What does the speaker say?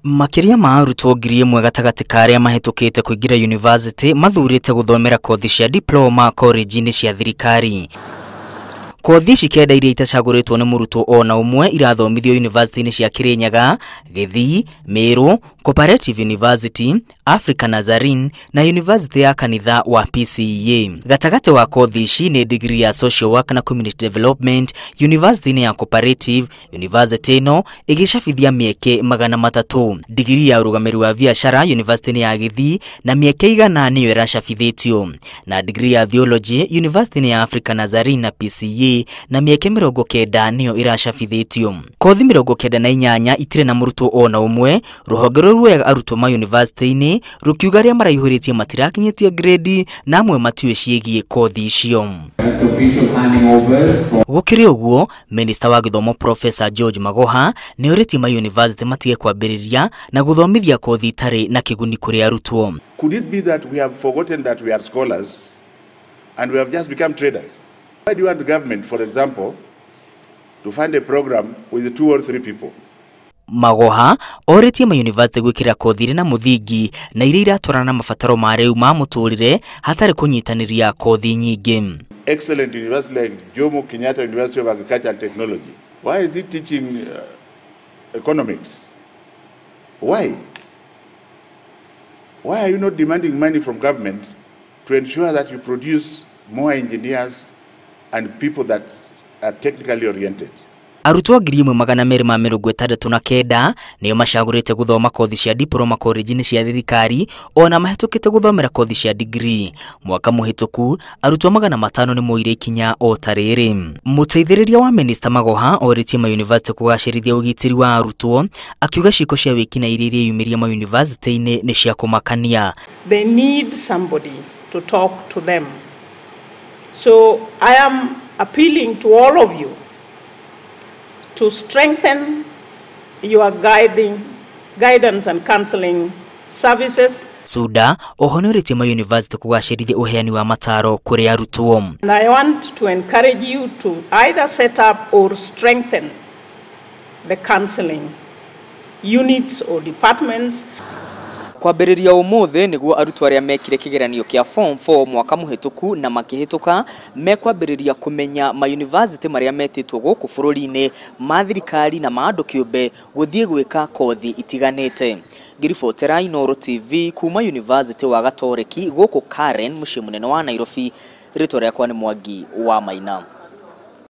Makiria ma arutwo ngiri ĩmwe gatagati ka aria mahetũkĩte kuingira university mathurĩte gũthomera kothi cia diploma college-inĩ cia thirikari. Kothi ici kenda iria itacagũrĩtwo nĩ murutwo ona umwe irathomithio university-inĩ cia Kirinyaga, Githii, Meru, Cooperative University, Africa Nazarene na University ya kanitha wa PCEA. Gatagati wa kothi ici nĩ degree ya social work na community development, university ya Cooperative University no igicabithia mieke 300. Degree ya urugamĩrĩri wa biashara university ya Githii na mieke 100 niyo iracabithĩtio. Na degree ya theology university ya Africa Nazarene na PCEA na mieke 90 niyo iracabithĩtio. Kothi 94 itire na murutwo ona umwe, ruhonge rũrũega arutwo ma university-inĩ rukiuga arĩa maraihũrĩtie matirakinyĩtie grade na amwe matiũĩ ciĩgiĩ kothi icio. Gũkĩrĩ ũguo, Minister wa Gĩthomo Professor George Magoha nĩ orĩtie ma university matige kwambĩrĩria na gũthomithia kothi itarĩ na kĩguni kũrĩ arutwo. Could it be that we have forgotten that we are scholars and we have just become traders? Why do you want the government, for example, to fund a program with 2 or 3 people? Magoha orĩtie ma university gwĩkĩra kothi irĩ na mũthingi na iria iratwarana na mabataro ma rĩu ma mũtũrĩre hatarĩ kũnyitanĩria kothi nyingĩ. Excellent university like Jomo Kenyatta University of Agriculture and Technology. Why is it teaching economics? Why? Why are you not demanding money from government to ensure that you produce more engineers and people that are technically oriented? Arutwo 1269 niyo macagũrĩte gũthoma kothi cia diploma college-inĩ cia thirikari ona mahetũkĩte gũthomera kothi cia degree. Mwaka mũhĩtũku arutwo 500 nĩ moire ikinya o tarĩrĩ. Mũteithĩrĩria wa Minister Magoha orĩtie ma university kũgacĩrithia ũgitĩri wa arutwo, akiuga ciĩko cia wĩki na iria yumĩria ma university-inĩ nĩ cia kũmakania. They need somebody to talk to them. So I am appealing to all of you to strengthen your guidance and counseling services. Suda ohonoritie ma university kugacĩrithia uheani wa mataro kũrĩ arutwo. And I want to encourage you to either set up or strengthen the counseling units or departments. Kwambĩrĩria ũmũthĩ nĩguo arutwo arĩa mekire kĩgeranio kĩa form 4 mwaka mũhĩtũku na makĩhĩtũka mekwambĩrĩria kũmenya ma university marĩa metĩtwo gũkũ bũrũri-inĩ ma thirikari na ma andũ kĩũmbe gũthiĩ gwĩka kothi itiganĩte. Ngiribotera Inooro TV kuma University wa Gatoreki gũkũ Karen mũciĩ mũnene wa Nairobi. Rĩtwa rĩakwa nĩ Mwangi wa Maina.